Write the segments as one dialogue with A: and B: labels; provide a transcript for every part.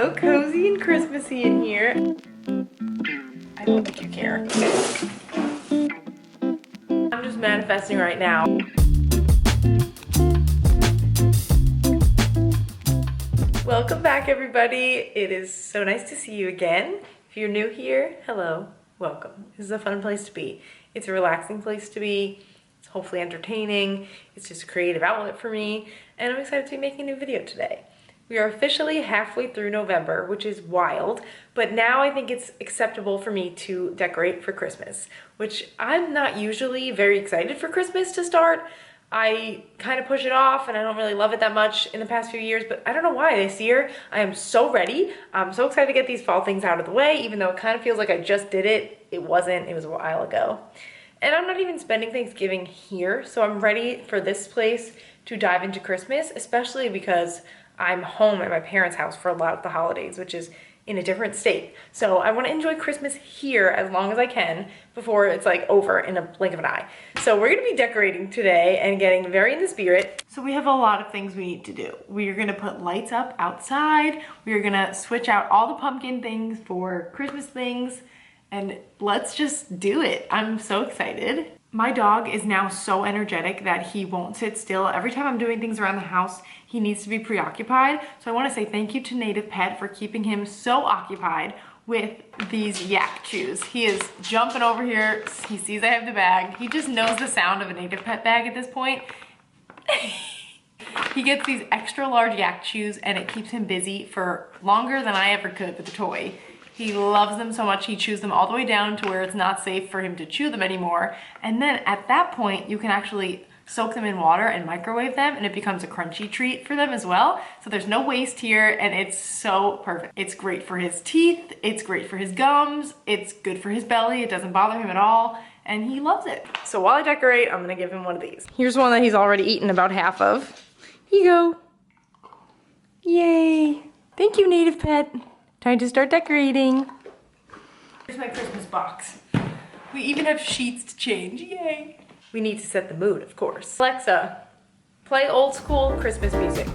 A: So cozy and Christmassy in here. I don't think you care. I'm just manifesting right now. Welcome back, everybody. It is so nice to see you again. If you're new here, hello, welcome. This is a fun place to be. It's a relaxing place to be. It's hopefully entertaining. It's just a creative outlet for me, and I'm excited to be making a new video today. We are officially halfway through November, which is wild, but now I think it's acceptable for me to decorate for Christmas, which I'm not usually very excited for Christmas to start. I kind of push it off and I don't really love it that much in the past few years, but I don't know why this year I am so ready. I'm so excited to get these fall things out of the way, even though it kind of feels like I just did it. It wasn't, it was a while ago. And I'm not even spending Thanksgiving here, so I'm ready for this place to dive into Christmas, especially because I'm home at my parents' house for a lot of the holidays, which is in a different state. So I want to enjoy Christmas here as long as I can before it's like over in a blink of an eye. So we're going to be decorating today and getting very in the spirit. So we have a lot of things we need to do. We are going to put lights up outside. We are going to switch out all the pumpkin things for Christmas things. And let's just do it. I'm so excited. My dog is now so energetic that he won't sit still. Every time I'm doing things around the house, he needs to be preoccupied. So I want to say thank you to Native Pet for keeping him so occupied with these yak chews. He is jumping over here. He sees I have the bag. He just knows the sound of a Native Pet bag at this point. He gets these extra large yak chews and it keeps him busy for longer than I ever could with a toy. He loves them so much, he chews them all the way down to where it's not safe for him to chew them anymore. And then at that point, you can actually soak them in water and microwave them, and it becomes a crunchy treat for them as well. So there's no waste here, and it's so perfect. It's great for his teeth, it's great for his gums, it's good for his belly, it doesn't bother him at all, and he loves it. So while I decorate, I'm gonna give him one of these. Here's one that he's already eaten about half of. Here you go. Yay. Thank you, Native Pet. Time to start decorating. Here's my Christmas box. We even have sheets to change, yay. We need to set the mood, of course. Alexa, play old school Christmas music.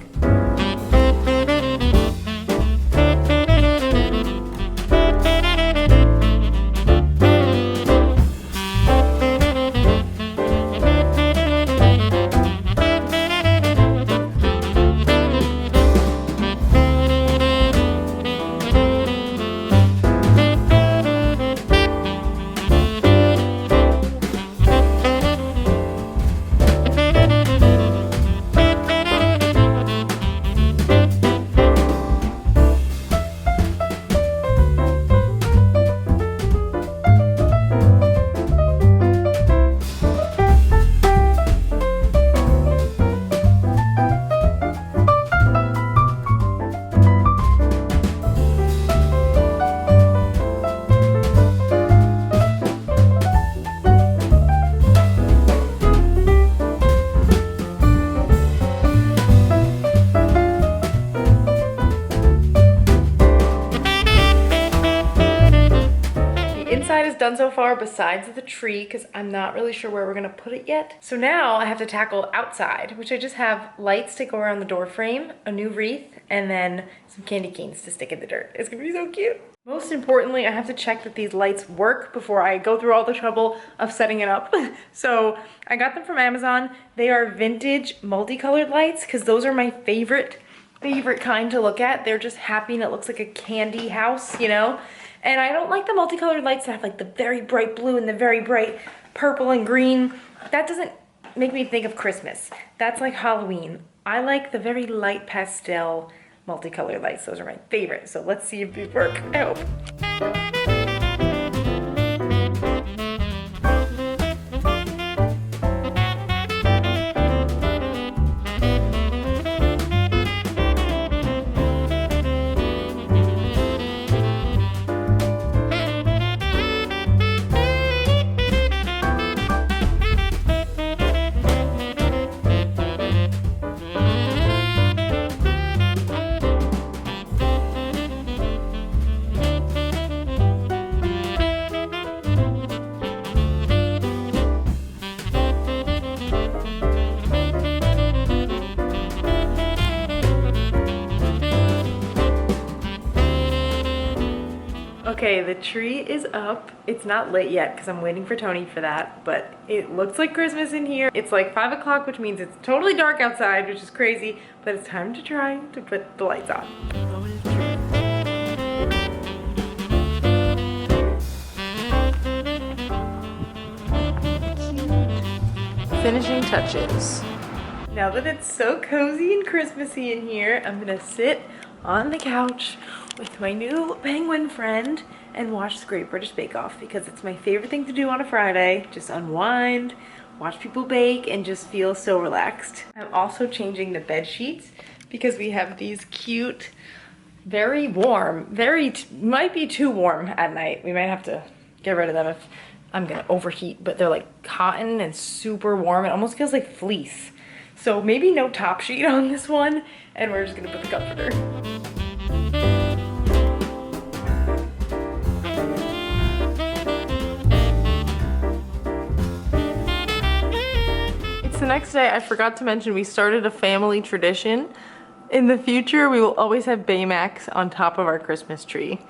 A: Inside is done so far besides the tree because I'm not really sure where we're gonna put it yet. So now I have to tackle outside, which I just have lights to go around the door frame, a new wreath, and then some candy canes to stick in the dirt. It's gonna be so cute. Most importantly, I have to check that these lights work before I go through all the trouble of setting it up. So I got them from Amazon. They are vintage multicolored lights because those are my favorite kind to look at. They're just happy and it looks like a candy house, you know? And I don't like the multicolored lights that have like the very bright blue and the very bright purple and green. That doesn't make me think of Christmas. That's like Halloween. I like the very light pastel multicolored lights. Those are my favorite. So let's see if they work. I hope. Okay, the tree is up. It's not lit yet because I'm waiting for Tony for that, but it looks like Christmas in here. It's like 5 o'clock, which means it's totally dark outside, which is crazy, but it's time to try to put the lights on. Finishing touches. Now that it's so cozy and Christmassy in here, I'm gonna sit on the couch with my new penguin friend and watch the Great British Bake Off because it's my favorite thing to do on a Friday. Just unwind, watch people bake, and just feel so relaxed. I'm also changing the bed sheets because we have these cute, very warm, might be too warm at night. We might have to get rid of them if I'm gonna overheat, but they're like cotton and super warm. It almost feels like fleece. So maybe no top sheet on this one, and we're just gonna put the comforter. It's the next day. I forgot to mention we started a family tradition. In the future, we will always have Baymax on top of our Christmas tree.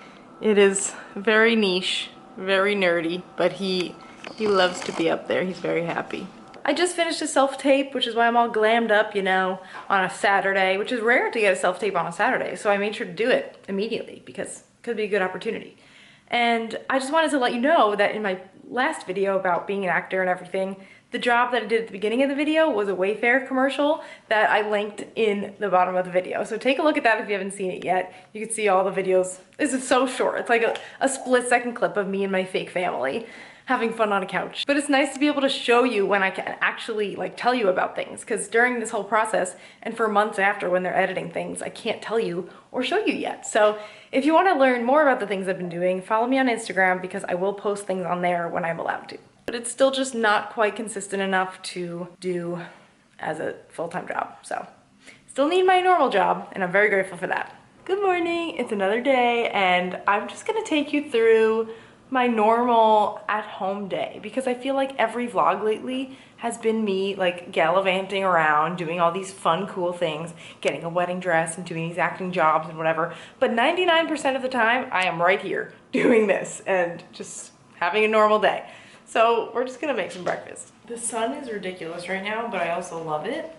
A: It is very niche, very nerdy, but he loves to be up there. He's very happy. I just finished a self-tape, which is why I'm all glammed up, you know, on a Saturday, which is rare to get a self-tape on a Saturday. So I made sure to do it immediately because it could be a good opportunity. And I just wanted to let you know that in my last video about being an actor and everything, the job that I did at the beginning of the video was a Wayfair commercial that I linked in the bottom of the video. So take a look at that if you haven't seen it yet. You can see all the videos. This is so short. It's like a split-second clip of me and my fake family having fun on a couch. But it's nice to be able to show you when I can actually like tell you about things, because during this whole process and for months after when they're editing things, I can't tell you or show you yet. So if you want to learn more about the things I've been doing, follow me on Instagram because I will post things on there when I'm allowed to. But it's still just not quite consistent enough to do as a full-time job. So still need my normal job, and I'm very grateful for that. Good morning, it's another day, and I'm just gonna take you through my normal at-home day because I feel like every vlog lately has been me like gallivanting around doing all these fun, cool things, getting a wedding dress and doing these acting jobs and whatever. But 99% of the time, I am right here doing this and just having a normal day. So we're just gonna make some breakfast. The sun is ridiculous right now, but I also love it.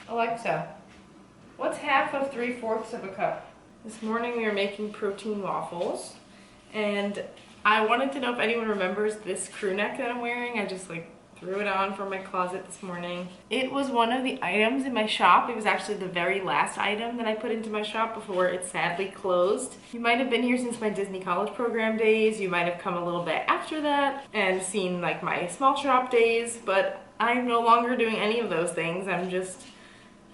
A: Alexa, what's half of 3/4 of a cup? This morning we were making protein waffles, and I wanted to know if anyone remembers this crew neck that I'm wearing. I just like threw it on from my closet this morning. It was one of the items in my shop. It was actually the very last item that I put into my shop before it sadly closed. You might have been here since my Disney college program days. You might have come a little bit after that and seen like my small shop days, but I'm no longer doing any of those things. I'm just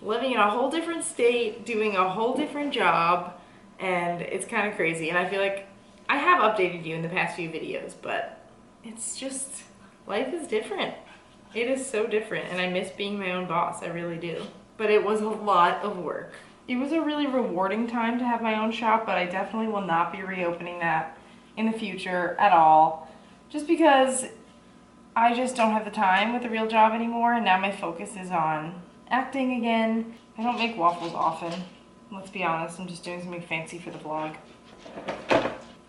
A: living in a whole different state, doing a whole different job, and it's kind of crazy. And I feel like I have updated you in the past few videos, but it's just, life is different. It is so different, and I miss being my own boss, I really do. But it was a lot of work. It was a really rewarding time to have my own shop, but I definitely will not be reopening that in the future at all. Just because I just don't have the time with a real job anymore, and now my focus is on acting again. I don't make waffles often, let's be honest. I'm just doing something fancy for the vlog.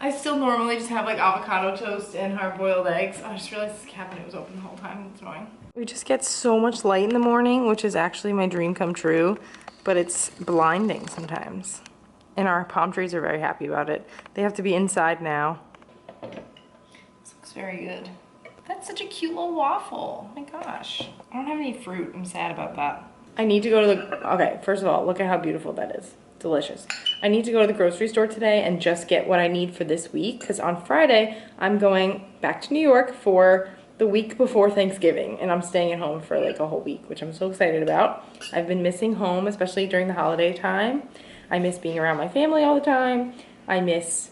A: I still normally just have like avocado toast and hard-boiled eggs. I just realized this cabinet was open the whole time. It's annoying. We just get so much light in the morning, which is actually my dream come true, but it's blinding sometimes. And our palm trees are very happy about it. They have to be inside now. This looks very good. That's such a cute little waffle. Oh my gosh. I don't have any fruit. I'm sad about that. I need to go to the, okay, first of all, look at how beautiful that is. Delicious. I need to go to the grocery store today and just get what I need for this week, because on Friday I'm going back to New York for the week before Thanksgiving, and I'm staying at home for like a whole week, which I'm so excited about. I've been missing home, especially during the holiday time. I miss being around my family all the time. I miss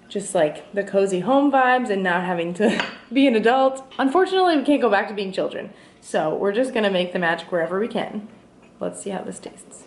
A: just like the cozy home vibes and not having to be an adult. Unfortunately, we can't go back to being children, so we're just gonna make the magic wherever we can. Let's see how this tastes.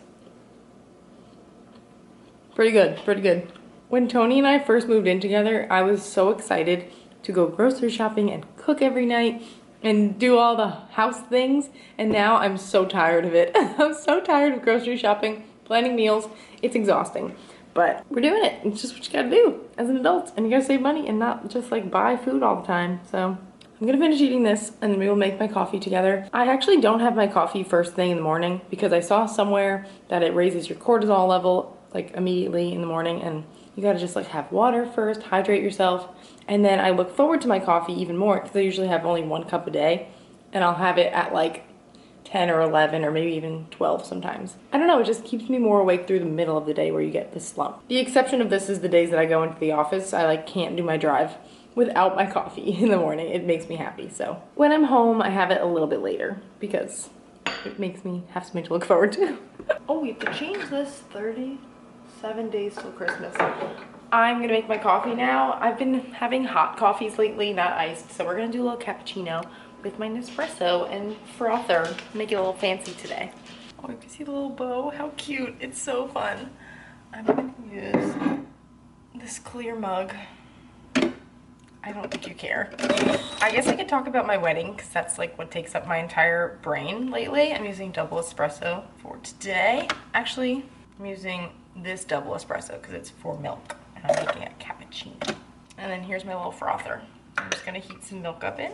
A: Pretty good, pretty good. When Tony and I first moved in together, I was so excited to go grocery shopping and cook every night and do all the house things, and now I'm so tired of it. I'm so tired of grocery shopping, planning meals. It's exhausting. but we're doing it. It's just what you gotta do as an adult, and you gotta save money and not just like buy food all the time. So I'm gonna finish eating this and then we will make my coffee together. I actually don't have my coffee first thing in the morning because I saw somewhere that it raises your cortisol level like immediately in the morning, and you gotta just like have water first, hydrate yourself. And then I look forward to my coffee even more because I usually have only 1 cup a day, and I'll have it at like 10 or 11 or maybe even 12 sometimes. I don't know, it just keeps me more awake through the middle of the day where you get this slump. The exception of this is the days that I go into the office. I like can't do my drive without my coffee in the morning. It makes me happy. So when I'm home, I have it a little bit later because it makes me have something to look forward to. Oh, we have to change this. 37 days till Christmas. I'm gonna make my coffee now. I've been having hot coffees lately, not iced. So we're gonna do a little cappuccino with my Nespresso and frother. Make it a little fancy today. Oh, you can see the little bow? How cute. It's so fun. I'm gonna use this clear mug. I don't think you care. I guess I could talk about my wedding because that's like what takes up my entire brain lately. I'm using double espresso for today. Actually, I'm using this double espresso because it's for milk and I'm making a cappuccino. And then here's my little frother. I'm just gonna heat some milk up in.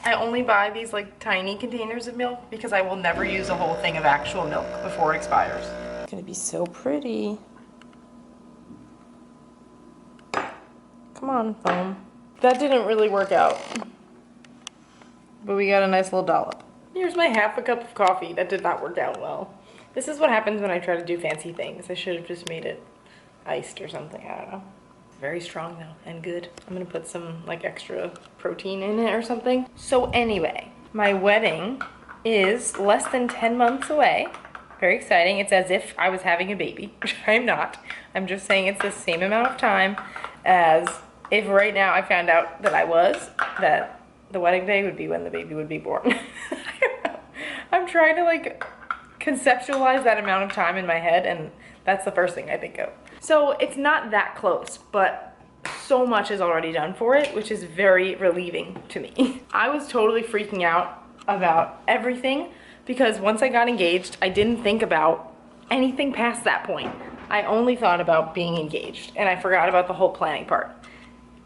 A: I only buy these like tiny containers of milk because I will never use a whole thing of actual milk before it expires. It's gonna be so pretty. Come on, foam. That didn't really work out, but we got a nice little dollop. Here's my half a cup of coffee. That did not work out well. This is what happens when I try to do fancy things. I should have just made it iced or something, I don't know. Very strong though, and good. I'm gonna put some like extra protein in it or something. So anyway, my wedding is less than 10 months away. Very exciting. It's as if I was having a baby, which I'm not. I'm just saying it's the same amount of time as if right now I found out that that the wedding day would be when the baby would be born. I don't know. I'm trying to like conceptualize that amount of time in my head, and that's the first thing I think of. So it's not that close, but so much is already done for it, which is very relieving to me. I was totally freaking out about everything because once I got engaged, I didn't think about anything past that point. I only thought about being engaged, and I forgot about the whole planning part.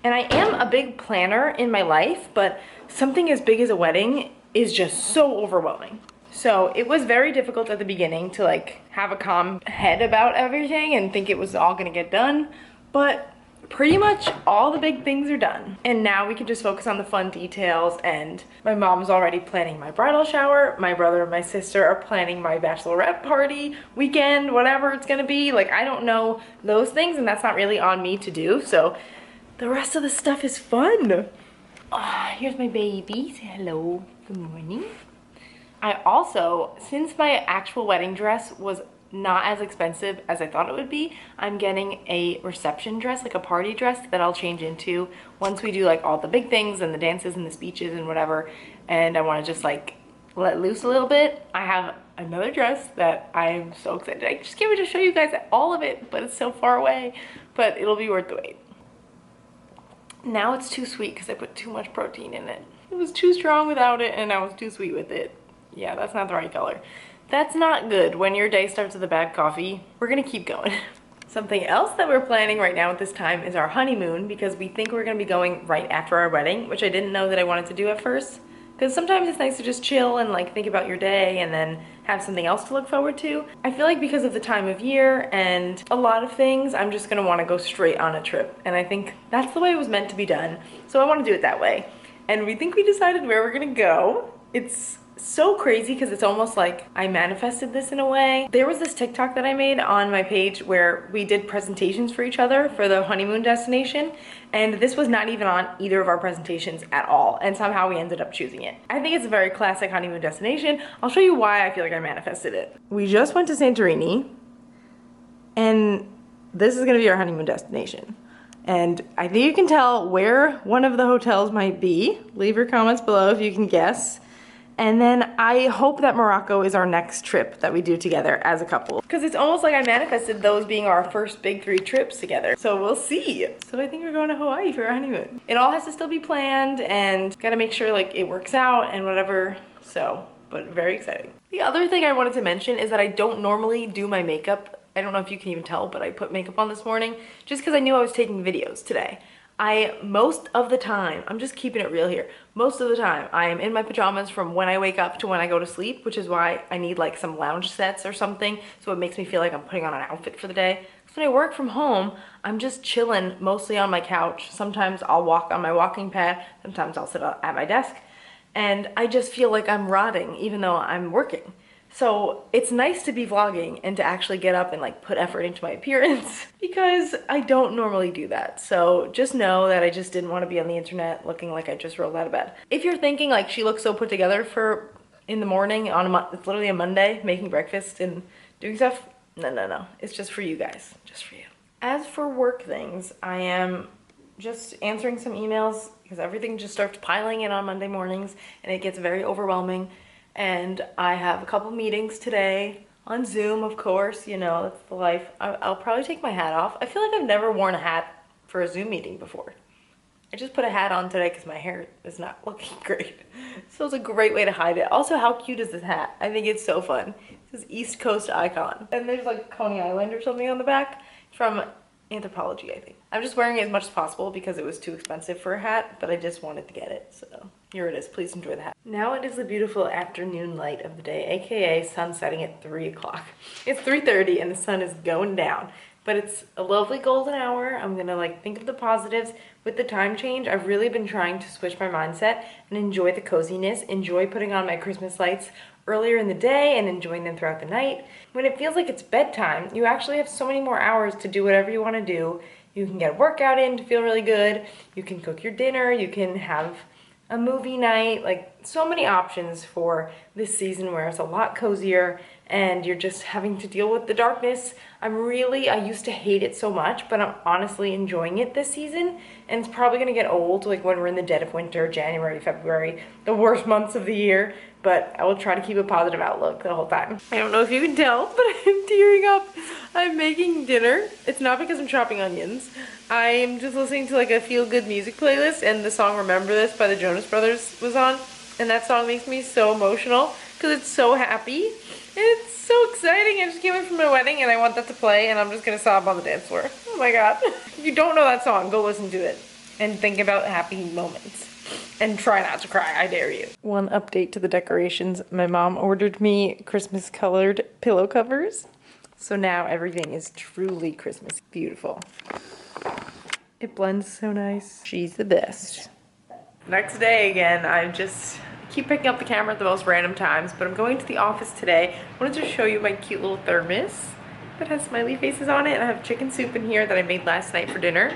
A: And I am a big planner in my life, but something as big as a wedding is just so overwhelming. So it was very difficult at the beginning to like have a calm head about everything and think it was all gonna get done, but pretty much all the big things are done. And now we can just focus on the fun details, and my mom's already planning my bridal shower. My brother and my sister are planning my bachelorette party, weekend, whatever it's gonna be. Like, I don't know those things, and that's not really on me to do. So the rest of the stuff is fun. Here's my baby. Say hello. Good morning. I also, since my actual wedding dress was not as expensive as I thought it would be, I'm getting a reception dress, like a party dress that I'll change into once we do like all the big things and the dances and the speeches and whatever. And I want to just like let loose a little bit. I have another dress that I'm so excited. I just can't wait to show you guys all of it, but it's so far away, but it'll be worth the wait. Now it's too sweet because I put too much protein in it. It was too strong without it, and I was too sweet with it. Yeah, that's not the right color. That's not good when your day starts with a bad coffee. We're gonna keep going. Something else that we're planning right now at this time is our honeymoon, because we think we're gonna be going right after our wedding, which I didn't know that I wanted to do at first. Because sometimes it's nice to just chill and like think about your day and then have something else to look forward to. I feel like because of the time of year and a lot of things, I'm just gonna wanna go straight on a trip. And I think that's the way it was meant to be done. So I wanna do it that way. And we think we decided where we're gonna go. It's so crazy because it's almost like I manifested this in a way. There was this TikTok that I made on my page where we did presentations for each other for the honeymoon destination, and this was not even on either of our presentations at all, and somehow we ended up choosing it. I think it's a very classic honeymoon destination. I'll show you why I feel like I manifested it. We just went to Santorini, and this is gonna be our honeymoon destination. And I think you can tell where one of the hotels might be. Leave your comments below if you can guess. And then I hope that Morocco is our next trip that we do together as a couple. Because it's almost like I manifested those being our first big 3 trips together. So we'll see. So I think we're going to Hawaii for our honeymoon. It all has to still be planned and gotta make sure like it works out and whatever. So, but very exciting. The other thing I wanted to mention is that I don't normally do my makeup I don't know if you can even tell, but I put makeup on this morning just because I knew I was taking videos today. Most of the time, I'm just keeping it real here, most of the time I am in my pajamas from when I wake up to when I go to sleep, which is why I need like some lounge sets or something so it makes me feel like I'm putting on an outfit for the day. Because when I work from home, I'm just chilling mostly on my couch. Sometimes I'll walk on my walking pad, sometimes I'll sit at my desk, and I just feel like I'm rotting even though I'm working. So it's nice to be vlogging and to actually get up and like put effort into my appearance because I don't normally do that. So just know that I just didn't want to be on the internet looking like I just rolled out of bed. If you're thinking like she looks so put together for in the morning on it's literally a Monday, making breakfast and doing stuff, no, it's just for you guys, just for you. As for work things, I am just answering some emails because everything just starts piling in on Monday mornings and it gets very overwhelming. And I have a couple meetings today on Zoom, of course, you know, that's the life. I'll probably take my hat off. I feel like I've never worn a hat for a Zoom meeting before. I just put a hat on today because my hair is not looking great. So it's a great way to hide it. Also, how cute is this hat? I think it's so fun. This is East Coast Icon. And there's like Coney Island or something on the back from Anthropology, I think. I'm just wearing it as much as possible because it was too expensive for a hat, but I just wanted to get it, so here it is. Please enjoy the hat. Now it is the beautiful afternoon light of the day, aka sun setting at 3 o'clock. It's 3:30 and the sun is going down, but it's a lovely golden hour. I'm gonna like think of the positives. With the time change, I've really been trying to switch my mindset and enjoy the coziness, enjoy putting on my Christmas lights earlier in the day and enjoying them throughout the night. When it feels like it's bedtime, you actually have so many more hours to do whatever you want to do. You can get a workout in to feel really good. You can cook your dinner. You can have a movie night. Like so many options for this season where it's a lot cozier and you're just having to deal with the darkness. I used to hate it so much, but I'm honestly enjoying it this season. And it's probably gonna get old, like when we're in the dead of winter, January, February, the worst months of the year. But I will try to keep a positive outlook the whole time. I don't know if you can tell, but I'm tearing up. I'm making dinner. It's not because I'm chopping onions. I'm just listening to like a feel-good music playlist, and the song Remember This by the Jonas Brothers was on. And that song makes me so emotional because it's so happy. And it's so exciting. I just came in from my wedding and I want that to play and I'm just gonna sob on the dance floor. Oh my God. If you don't know that song, go listen to it and think about happy moments. And try not to cry, I dare you. One update to the decorations. My mom ordered me Christmas colored pillow covers. So now everything is truly Christmas. Beautiful. It blends so nice. She's the best. Next day again, I keep picking up the camera at the most random times, but I'm going to the office today. I wanted to show you my cute little thermos that has smiley faces on it. I have chicken soup in here that I made last night for dinner.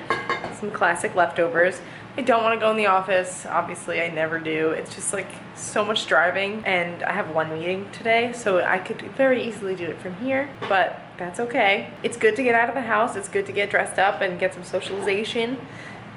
A: Some classic leftovers. I don't want to go in the office. Obviously, I never do. It's just like so much driving and I have one meeting today, so I could very easily do it from here, but that's okay. It's good to get out of the house. It's good to get dressed up and get some socialization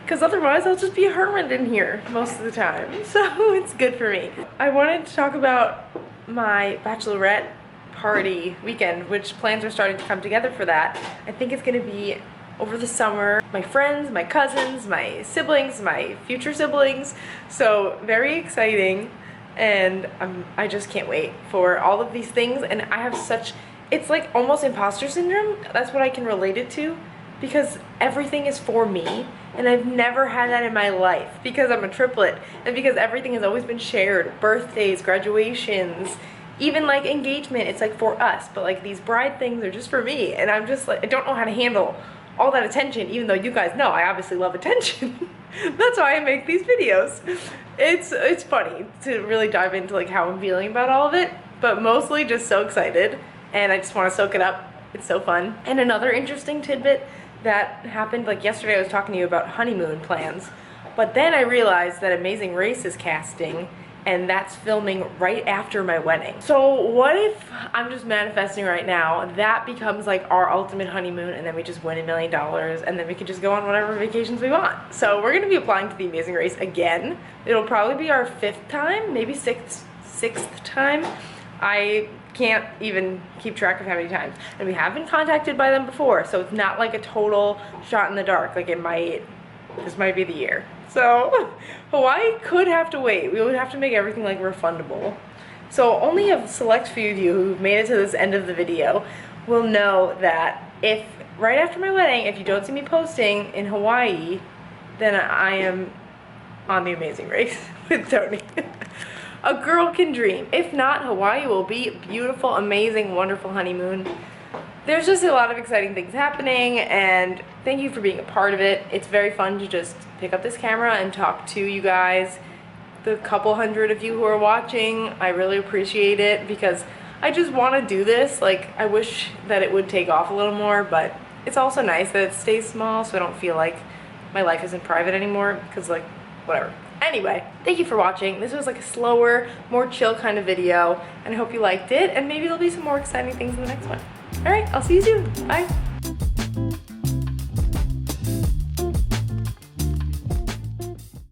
A: because otherwise I'll just be a hermit in here most of the time. So it's good for me. I wanted to talk about my bachelorette party weekend, which plans are starting to come together for that. I think it's going to be over the summer. My friends, my cousins, my siblings, my future siblings. So very exciting. And I just can't wait for all of these things. And I have it's like almost imposter syndrome. That's what I can relate it to because everything is for me. And I've never had that in my life because I'm a triplet and because everything has always been shared. Birthdays, graduations, even like engagement, it's like for us. But like these bride things are just for me. And I'm just like, I don't know how to handle all that attention, even though you guys know I obviously love attention. That's why I make these videos. It's funny to really dive into like how I'm feeling about all of it, but mostly just so excited and I just want to soak it up. It's so fun. And another interesting tidbit that happened, like yesterday I was talking to you about honeymoon plans, but then I realized that Amazing Race is casting and that's filming right after my wedding. So what if I'm just manifesting right now, that becomes like our ultimate honeymoon and then we just win $1 million and then we can just go on whatever vacations we want. So we're gonna be applying to the Amazing Race again. It'll probably be our 5th time, maybe sixth time. I can't even keep track of how many times. And we have been contacted by them before, so it's not like a total shot in the dark. Like this might be the year. So Hawaii could have to wait. We would have to make everything like refundable. So only a select few of you who've made it to this end of the video will know that if right after my wedding, if you don't see me posting in Hawaii, then I am on The Amazing Race with Tony. A girl can dream. If not, Hawaii will be a beautiful, amazing, wonderful honeymoon. There's just a lot of exciting things happening, and thank you for being a part of it. It's very fun to just pick up this camera and talk to you guys. The couple hundred of you who are watching, I really appreciate it because I just want to do this. Like, I wish that it would take off a little more, but it's also nice that it stays small so I don't feel like my life isn't private anymore, because like, whatever. Anyway, thank you for watching. This was like a slower, more chill kind of video, and I hope you liked it, and maybe there'll be some more exciting things in the next one. All right, I'll see you soon. Bye.